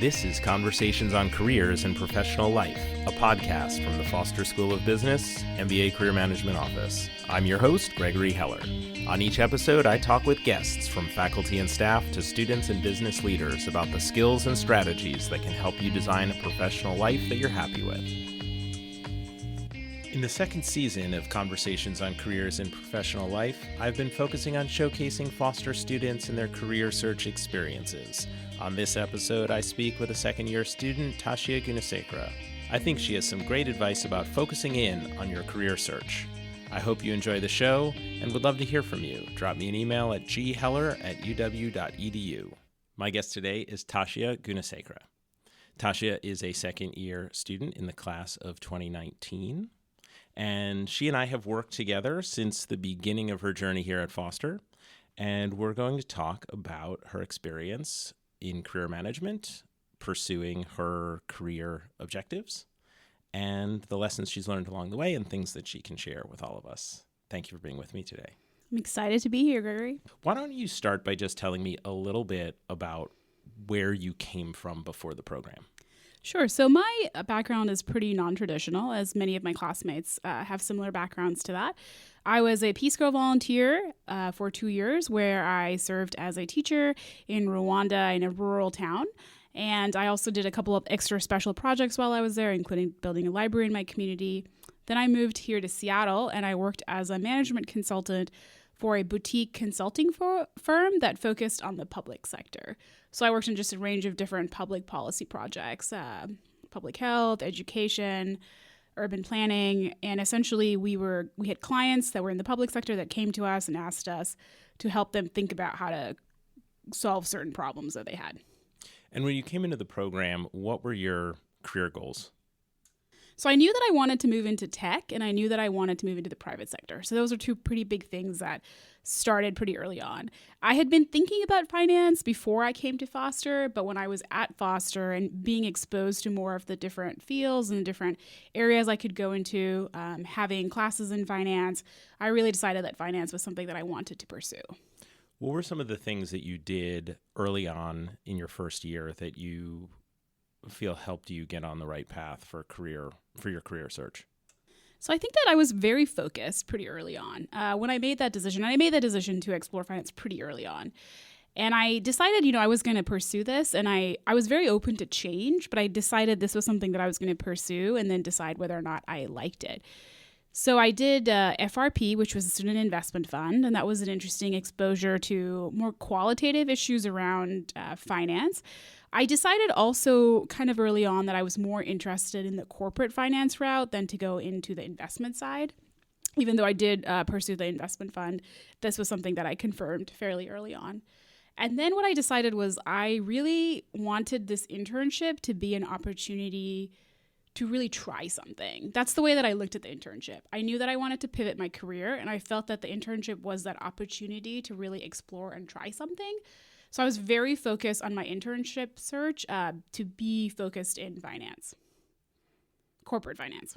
This is Conversations on Careers and Professional Life, a podcast from the Foster School of Business, MBA Career Management Office. I'm your host, Gregory Heller. On each episode, I talk with guests from faculty and staff to students and business leaders about the skills and strategies that can help you design a professional life that you're happy with. In the second season of Conversations on Careers and Professional Life, I've been focusing on showcasing Foster students and their career search experiences. On this episode, I speak with a second-year student, Tashiya Gunesekera. I think she has some great advice about focusing in on your career search. I hope you enjoy the show and would love to hear from you. Drop me an email at gheller@uw.edu. My guest today is Tashiya Gunesekera. Tashiya is a second-year student in the class of 2019, and she and I have worked together since the beginning of her journey here at Foster, and we're going to talk about her experience in career management, pursuing her career objectives, and the lessons she's learned along the way and things that she can share with all of us. Thank you for being with me today. I'm excited to be here, Gregory. Why don't you start by just telling me a little bit about where you came from before the program? Sure. So my background is pretty non-traditional, as many of my classmates have similar backgrounds to that. I was a Peace Corps volunteer for 2 years, where I served as a teacher in Rwanda in a rural town. And I also did a couple of extra special projects while I was there, including building a library in my community. Then I moved here to Seattle, and I worked as a management consultant for a boutique consulting firm that focused on the public sector. So I worked in just a range of different public policy projects, public health, education, urban planning, and essentially we had clients that were in the public sector that came to us and asked us to help them think about how to solve certain problems that they had. And when you came into the program, what were your career goals? So I knew that I wanted to move into tech, and I knew that I wanted to move into the private sector. So those are two pretty big things that started pretty early on. I had been thinking about finance before I came to Foster, but when I was at Foster and being exposed to more of the different fields and different areas I could go into, having classes in finance, I really decided that finance was something that I wanted to pursue. What were some of the things that you did early on in your first year that you feel helped you get on the right path for your career search? So I think that I was very focused pretty early on. When I made that decision, and I made that decision to explore finance pretty early on. And I decided, I was going to pursue this, and I was very open to change, but I decided this was something that I was going to pursue and then decide whether or not I liked it. So I did FRP, which was a student investment fund, and that was an interesting exposure to more qualitative issues around finance. I decided also kind of early on that I was more interested in the corporate finance route than to go into the investment side. Even though I did pursue the investment fund, this was something that I confirmed fairly early on. And then what I decided was I really wanted this internship to be an opportunity to really try something. That's the way that I looked at the internship. I knew that I wanted to pivot my career, and I felt that the internship was that opportunity to really explore and try something. So I was very focused on my internship search to be focused in finance, corporate finance.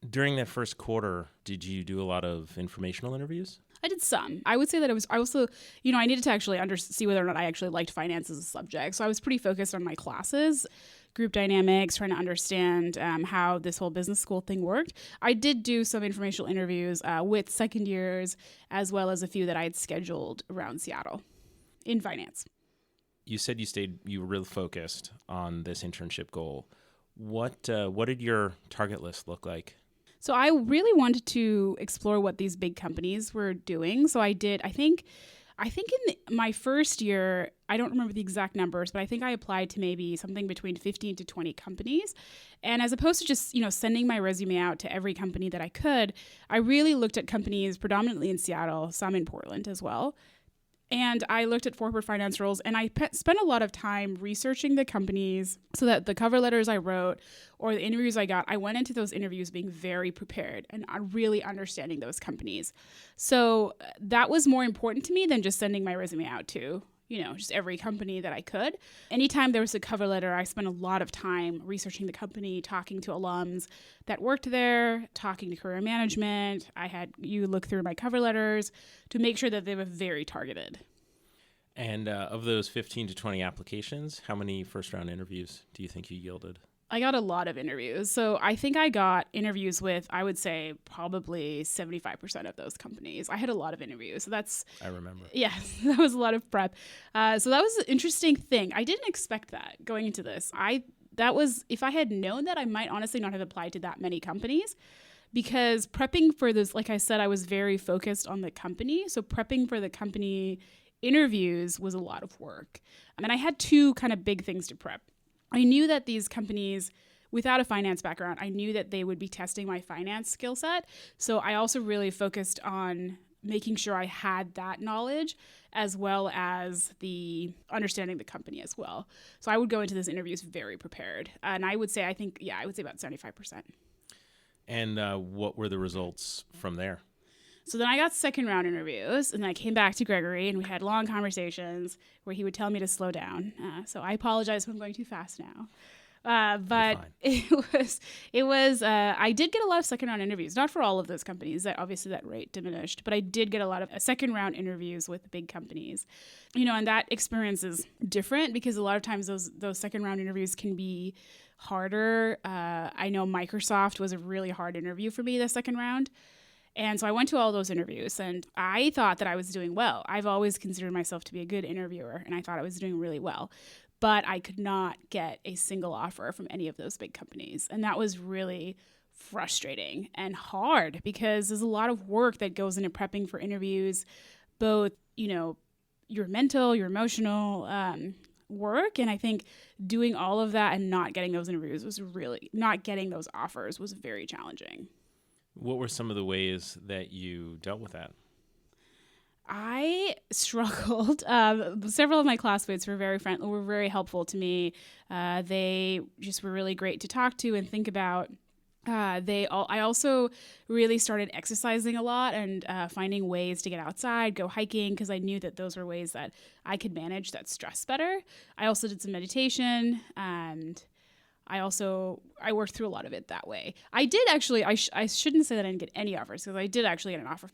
During that first quarter, did you do a lot of informational interviews? I did some. I would say that I also, I needed to actually see whether or not I actually liked finance as a subject. So I was pretty focused on my classes, group dynamics, trying to understand how this whole business school thing worked. I did do some informational interviews with second years, as well as a few that I had scheduled around Seattle in finance. You said you were really focused on this internship goal. What did your target list look like? So I really wanted to explore what these big companies were doing. So I think in my first year, I don't remember the exact numbers, but I think I applied to maybe something between 15 to 20 companies. And as opposed to just, sending my resume out to every company that I could, I really looked at companies predominantly in Seattle, some in Portland as well. And I looked at corporate finance roles, and I spent a lot of time researching the companies so that the cover letters I wrote or the interviews I got, I went into those interviews being very prepared and really understanding those companies. So that was more important to me than just sending my resume out to, just every company that I could. Anytime there was a cover letter, I spent a lot of time researching the company, talking to alums that worked there, talking to career management. I had you look through my cover letters to make sure that they were very targeted. And of those 15 to 20 applications, how many first-round interviews do you think you yielded? I got a lot of interviews. So I think I got interviews with, I would say, probably 75% of those companies. I had a lot of interviews. So I remember. Yes, that was a lot of prep. So that was an interesting thing. I didn't expect that going into this. If I had known that, I might honestly not have applied to that many companies, because prepping for this, like I said, I was very focused on the company. So prepping for the company interviews was a lot of work. And I had two kind of big things to prep. I knew that these companies, without a finance background, I knew that they would be testing my finance skill set. So I also really focused on making sure I had that knowledge, as well as the understanding the company as well. So I would go into these interviews very prepared. And I would say about 75%. And what were the results from there? So then I got second round interviews, and then I came back to Gregory, and we had long conversations where he would tell me to slow down. So I apologize if I'm going too fast now. But I did get a lot of second round interviews, not for all of those companies. That obviously that rate diminished, but I did get a lot of second round interviews with big companies, and that experience is different because a lot of times those second round interviews can be harder. I know Microsoft was a really hard interview for me, the second round. And so I went to all those interviews, and I thought that I was doing well. I've always considered myself to be a good interviewer, and I thought I was doing really well. But I could not get a single offer from any of those big companies. And that was really frustrating and hard because there's a lot of work that goes into prepping for interviews, both, your mental, your emotional work. And I think doing all of that and not getting those not getting those offers was very challenging. What were some of the ways that you dealt with that? I struggled. Several of my classmates were very friendly, were very helpful to me. They just were really great to talk to and think about. I also really started exercising a lot and finding ways to get outside, go hiking, because I knew that those were ways that I could manage that stress better. I also did some meditation, and I worked through a lot of it that way. I did actually, I shouldn't say that I didn't get any offers, because I did actually get an offer.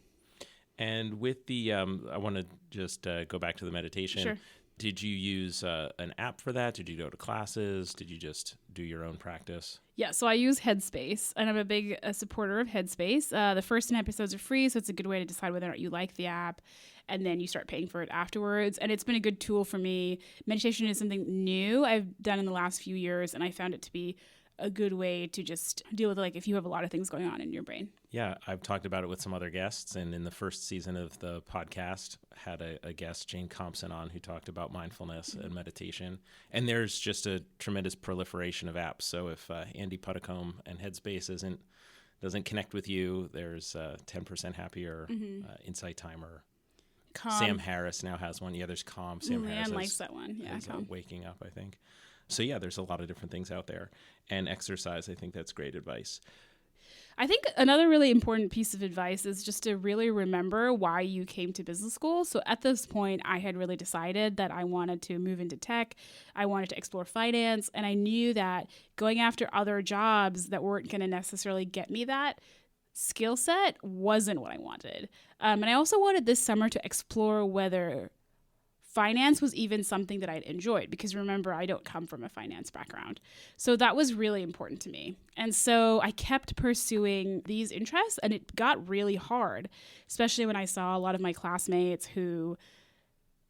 And with the, I want to just go back to the meditation. Sure. Did you use an app for that? Did you go to classes? Did you just do your own practice? Yeah, so I use Headspace, and I'm a big supporter of Headspace. The first 10 episodes are free, so it's a good way to decide whether or not you like the app, and then you start paying for it afterwards. And it's been a good tool for me. Meditation is something new I've done in the last few years, and I found it to be a good way to just deal with, if you have a lot of things going on in your brain. Yeah, I've talked about it with some other guests, and in the first season of the podcast, had a guest, Jane Compson, on who talked about mindfulness and meditation. And there's just a tremendous proliferation of apps. So if Andy Puddicombe and Headspace doesn't connect with you, there's 10% Happier, Insight Timer. Calm. Sam Harris now has one. Yeah, there's Calm. Sam Harris likes that one. Yeah, Calm. Waking Up, I think. So yeah, there's a lot of different things out there. And exercise, I think that's great advice. I think another really important piece of advice is just to really remember why you came to business school. So at this point, I had really decided that I wanted to move into tech. I wanted to explore finance. And I knew that going after other jobs that weren't going to necessarily get me that skill set wasn't what I wanted. And I also wanted this summer to explore whether finance was even something that I'd enjoyed, because remember, I don't come from a finance background. So that was really important to me. And so I kept pursuing these interests, and it got really hard, especially when I saw a lot of my classmates who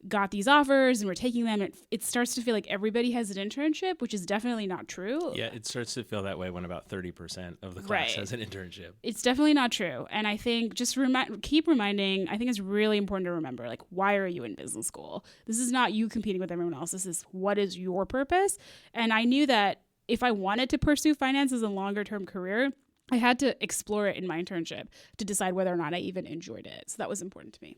got these offers and were taking them. It starts to feel like everybody has an internship, which is definitely not true. Yeah, it starts to feel that way when about 30% of the class has an internship. It's definitely not true. And I think just keep reminding, I think it's really important to remember, why are you in business school? This is not you competing with everyone else. This is what is your purpose? And I knew that if I wanted to pursue finance as a longer term career, I had to explore it in my internship to decide whether or not I even enjoyed it. So that was important to me.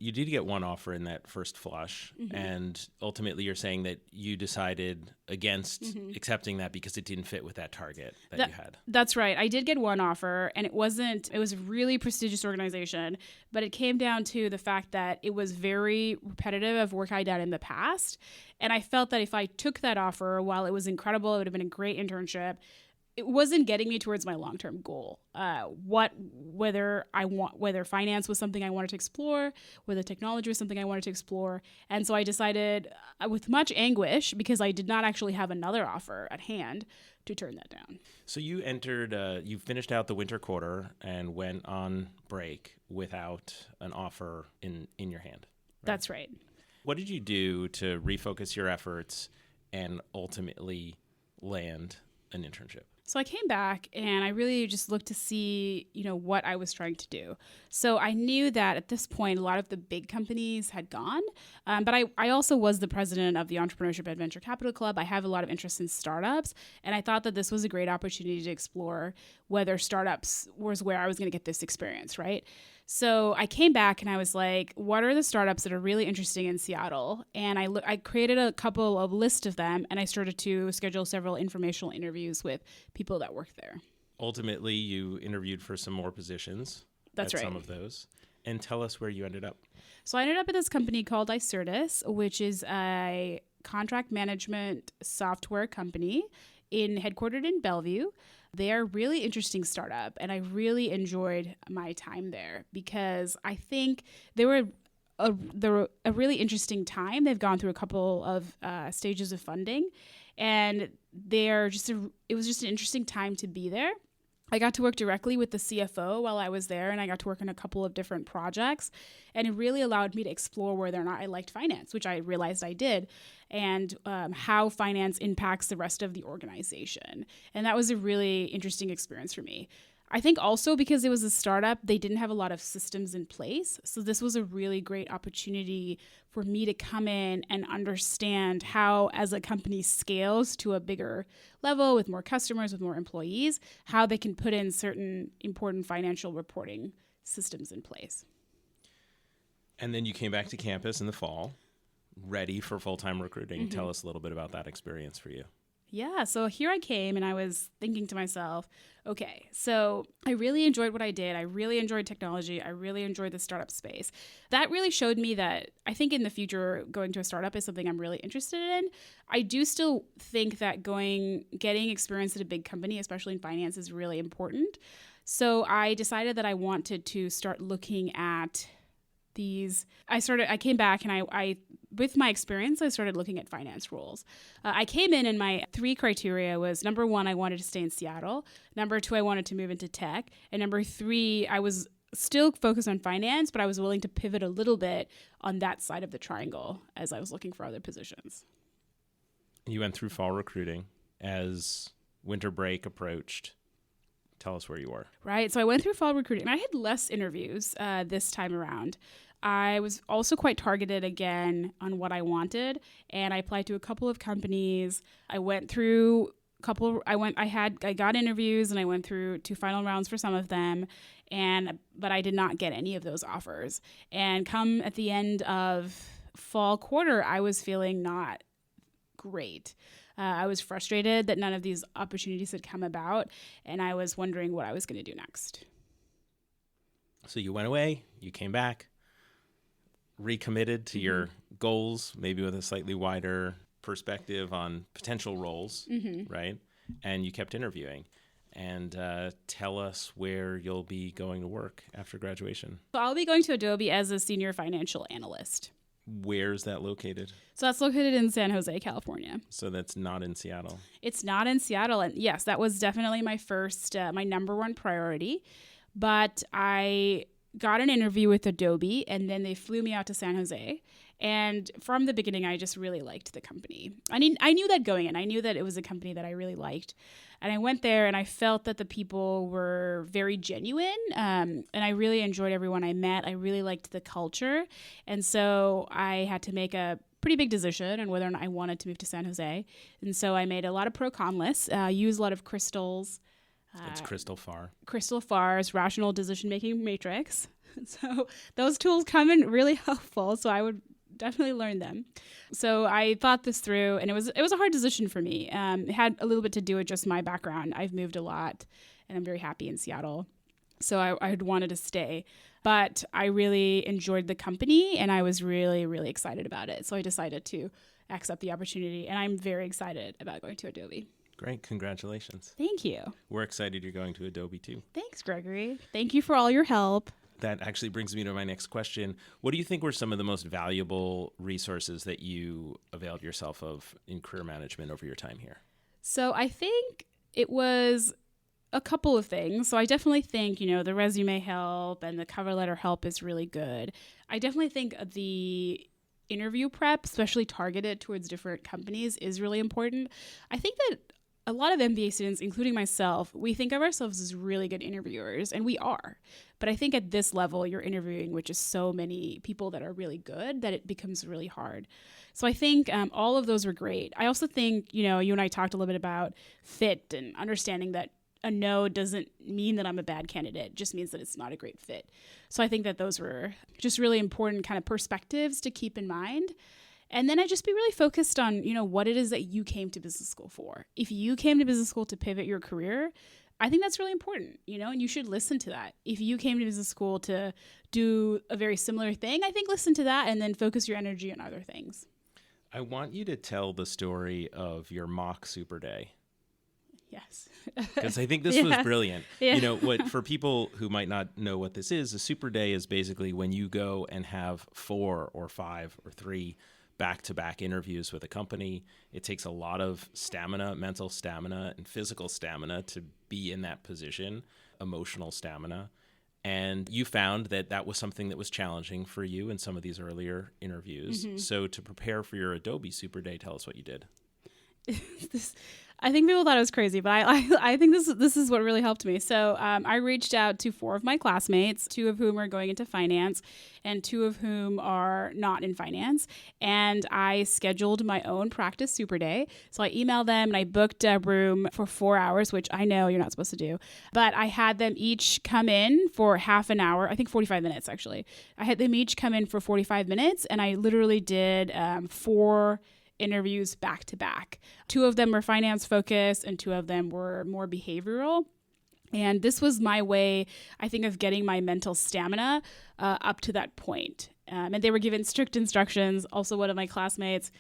You did get one offer in that first flush, and ultimately you're saying that you decided against accepting that because it didn't fit with that target that you had. That's right. I did get one offer, and it was a really prestigious organization, but it came down to the fact that it was very repetitive of work I'd done in the past. And I felt that if I took that offer, while it was incredible, it would have been a great internship, it wasn't getting me towards my long-term goal. Whether finance was something I wanted to explore, whether technology was something I wanted to explore. And so I decided with much anguish, because I did not actually have another offer at hand, to turn that down. So you you finished out the winter quarter and went on break without an offer in your hand. Right? That's right. What did you do to refocus your efforts and ultimately land an internship? So I came back and I really just looked to see, what I was trying to do. So I knew that at this point, a lot of the big companies had gone. But I also was the president of the Entrepreneurship and Venture Capital Club. I have a lot of interest in startups. And I thought that this was a great opportunity to explore whether startups was where I was going to get this experience, right? So I came back and I was like, what are the startups that are really interesting in Seattle? And I created a couple of lists of them, and I started to schedule several informational interviews with people that work there. Ultimately, you interviewed for some more positions. That's right. Some of those. And tell us where you ended up. So I ended up at this company called Icertis, which is a contract management software company headquartered in Bellevue. They're a really interesting startup, and I really enjoyed my time there because I think they were a really interesting time. They've gone through a couple of stages of funding, and it was just an interesting time to be there. I got to work directly with the CFO while I was there, and I got to work on a couple of different projects, and it really allowed me to explore whether or not I liked finance, which I realized I did, and how finance impacts the rest of the organization. And that was a really interesting experience for me. I think also because it was a startup, they didn't have a lot of systems in place. So this was a really great opportunity for me to come in and understand how, as a company scales to a bigger level with more customers, with more employees, how they can put in certain important financial reporting systems in place. And then you came back to campus in the fall, ready for full-time recruiting. Mm-hmm. Tell us a little bit about that experience for you. Yeah, so here I came and I was thinking to myself, okay, so I really enjoyed what I did. I really enjoyed technology. I really enjoyed the startup space. That really showed me that I think in the future, going to a startup is something I'm really interested in. I do still think that getting experience at a big company, especially in finance, is really important. So I decided that I wanted to start looking at I came back and I with my experience, I started looking at finance roles. I came in and my 3 criteria was, number 1, I wanted to stay in Seattle. Number 2, I wanted to move into tech. And number 3, I was still focused on finance, but I was willing to pivot a little bit on that side of the triangle as I was looking for other positions. You went through fall recruiting as winter break approached. Tell us where you were. Right. So I went through fall recruiting. I had less interviews this time around. I was also quite targeted again on what I wanted, and I applied to a couple of companies. I went through I got interviews and I went through 2 final rounds for some of them, but I did not get any of those offers. And come at the end of fall quarter, I was feeling not great. I was frustrated that none of these opportunities had come about, and I was wondering what I was going to do next. So you went away, you came back, recommitted to your goals, maybe with a slightly wider perspective on potential roles, right? And you kept interviewing. And tell us where you'll be going to work after graduation. So I'll be going to Adobe as a senior financial analyst. Where's that located? So that's located in San Jose, California. So that's not in Seattle. It's not in Seattle. And yes, that was definitely my number 1 priority. But I got an interview with Adobe, and then they flew me out to San Jose. And from the beginning, I just really liked the company. I knew that going in. I knew that it was a company that I really liked. And I went there, and I felt that the people were very genuine, and I really enjoyed everyone I met. I really liked the culture. And so I had to make a pretty big decision on whether or not I wanted to move to San Jose. And so I made a lot of pro-con lists, used a lot of crystals. It's Crystal FAR. Crystal FAR's rational decision-making matrix. So those tools come in really helpful. So I would definitely learn them. So I thought this through, and it was a hard decision for me. It had a little bit to do with just my background. I've moved a lot, and I'm very happy in Seattle. So I had wanted to stay. But I really enjoyed the company, and I was really, really excited about it. So I decided to accept the opportunity, and I'm very excited about going to Adobe. Great. Congratulations. Thank you. We're excited you're going to Adobe too. Thanks, Gregory. Thank you for all your help. That actually brings me to my next question. What do you think were some of the most valuable resources that you availed yourself of in career management over your time here? So I think it was a couple of things. So I definitely think, the resume help and the cover letter help is really good. I definitely think the interview prep, especially targeted towards different companies, is really important. I think that a lot of MBA students, including myself, we think of ourselves as really good interviewers, and we are. But I think at this level, you're interviewing with just so many people that are really good that it becomes really hard. So I think all of those were great. I also think, you and I talked a little bit about fit and understanding that a no doesn't mean that I'm a bad candidate. It just means that it's not a great fit. So I think that those were just really important kind of perspectives to keep in mind. And then I just be really focused on, what it is that you came to business school for. If you came to business school to pivot your career, I think that's really important, and you should listen to that. If you came to business school to do a very similar thing, I think listen to that and then focus your energy on other things. I want you to tell the story of your mock super day. Yes. Because I think this was brilliant. Yeah. For people who might not know what this is, a super day is basically when you go and have 4 or 5 or 3 back-to-back interviews with a company. It takes a lot of stamina, mental stamina and physical stamina to be in that position, emotional stamina. And you found that was something that was challenging for you in some of these earlier interviews. Mm-hmm. So to prepare for your Adobe Super Day, tell us what you did. I think people thought it was crazy, but I think this is what really helped me. So I reached out to 4 of my classmates, 2 of whom are going into finance and 2 of whom are not in finance. And I scheduled my own practice super day. So I emailed them and I booked a room for 4 hours, which I know you're not supposed to do. But I had them each come in for half an hour, I think 45 minutes actually. I had them each come in for 45 minutes and I literally did 4 interviews back to back. 2 of them were finance focused and 2 of them were more behavioral. And this was my way, I think, of getting my mental stamina up to that point. And they were given strict instructions. Also, one of my classmates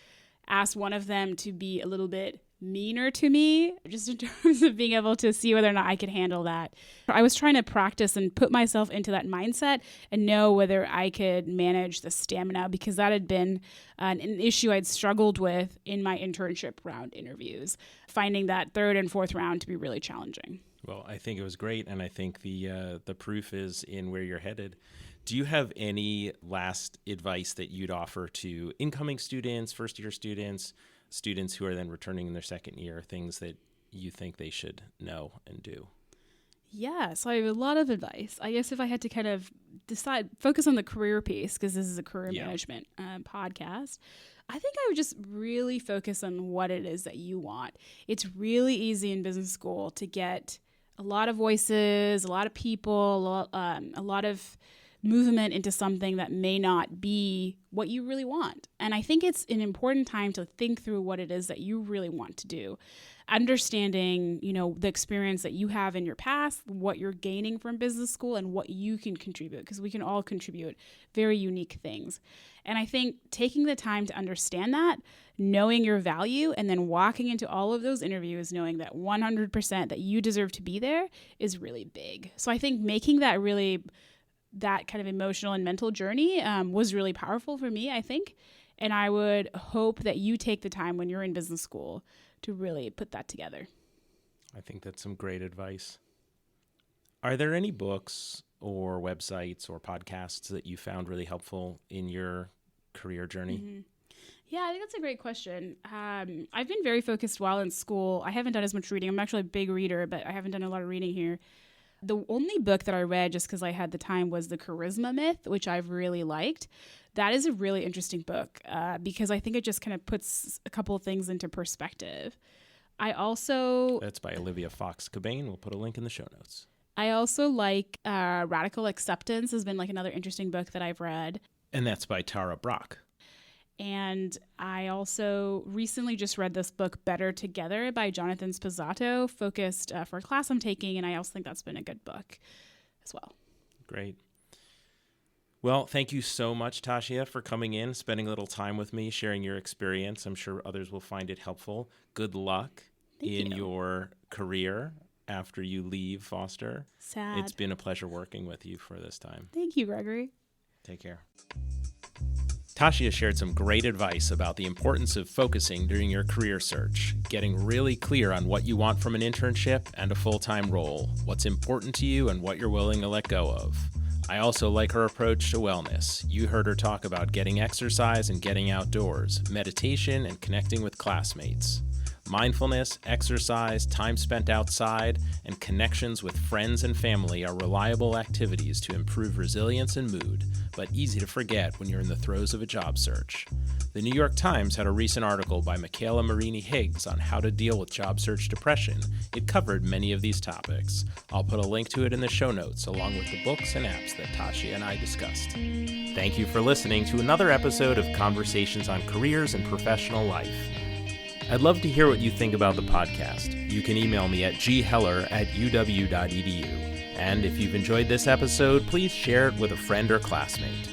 asked one of them to be a little bit meaner to me, just in terms of being able to see whether or not I could handle that. I was trying to practice and put myself into that mindset and know whether I could manage the stamina, because that had been an issue I'd struggled with in my internship round interviews, finding that 3rd and 4th round to be really challenging. Well, I think it was great, and I think the proof is in where you're headed. Do you have any last advice that you'd offer to incoming students, first-year students who are then returning in their second year, things that you think they should know and do? Yeah, so I have a lot of advice. I guess if I had to kind of focus on the career piece, because this is a career management podcast, I think I would just really focus on what it is that you want. It's really easy in business school to get a lot of voices, a lot of people, a lot of movement into something that may not be what you really want. And I think it's an important time to think through what it is that you really want to do. Understanding, the experience that you have in your past, what you're gaining from business school, and what you can contribute, because we can all contribute very unique things. And I think taking the time to understand that, knowing your value, and then walking into all of those interviews knowing that 100% that you deserve to be there is really big. So I think making that kind of emotional and mental journey was really powerful for me, I think. And I would hope that you take the time when you're in business school to really put that together. I think that's some great advice. Are there any books or websites or podcasts that you found really helpful in your career journey? Mm-hmm. Yeah, I think that's a great question. I've been very focused while in school. I haven't done as much reading. I'm actually a big reader, but I haven't done a lot of reading here. The only book that I read just because I had the time was The Charisma Myth, which I've really liked. That is a really interesting book because I think it just kind of puts a couple of things into perspective. That's by Olivia Fox Cabane. We'll put a link in the show notes. I also like Radical Acceptance has been like another interesting book that I've read. And that's by Tara Brach. And I also recently just read this book, Better Together by Jonathan Sposato, focused for a class I'm taking, and I also think that's been a good book as well. Great. Well, thank you so much, Tashiya, for coming in, spending a little time with me, sharing your experience. I'm sure others will find it helpful. Good luck in your career after you leave Foster. Sad. It's been a pleasure working with you for this time. Thank you, Gregory. Take care. Tashiya shared some great advice about the importance of focusing during your career search, getting really clear on what you want from an internship and a full-time role, what's important to you and what you're willing to let go of. I also like her approach to wellness. You heard her talk about getting exercise and getting outdoors, meditation and connecting with classmates. Mindfulness, exercise, time spent outside, and connections with friends and family are reliable activities to improve resilience and mood, but easy to forget when you're in the throes of a job search. The New York Times had a recent article by Michaela Marini Higgs on how to deal with job search depression. It covered many of these topics. I'll put a link to it in the show notes, along with the books and apps that Tashiya and I discussed. Thank you for listening to another episode of Conversations on Careers and Professional Life. I'd love to hear what you think about the podcast. You can email me at gheller@uw.edu. And if you've enjoyed this episode, please share it with a friend or classmate.